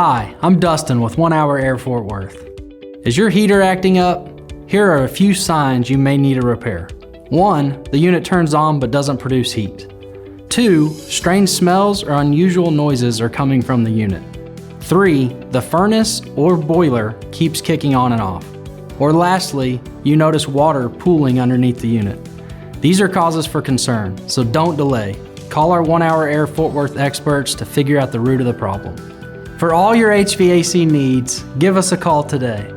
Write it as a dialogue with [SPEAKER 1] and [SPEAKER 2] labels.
[SPEAKER 1] Hi, I'm Dustin with 1 Hour Air Fort Worth. Is your heater acting up? Here are a few signs you may need a repair. 1. The unit turns on but doesn't produce heat. 2. Strange smells or unusual noises are coming from the unit. 3. The furnace or boiler keeps kicking on and off. Or lastly, you notice water pooling underneath the unit. These are causes for concern, so don't delay. Call our 1 Hour Air Fort Worth experts to figure out the root of the problem. For all your HVAC needs, give us a call today.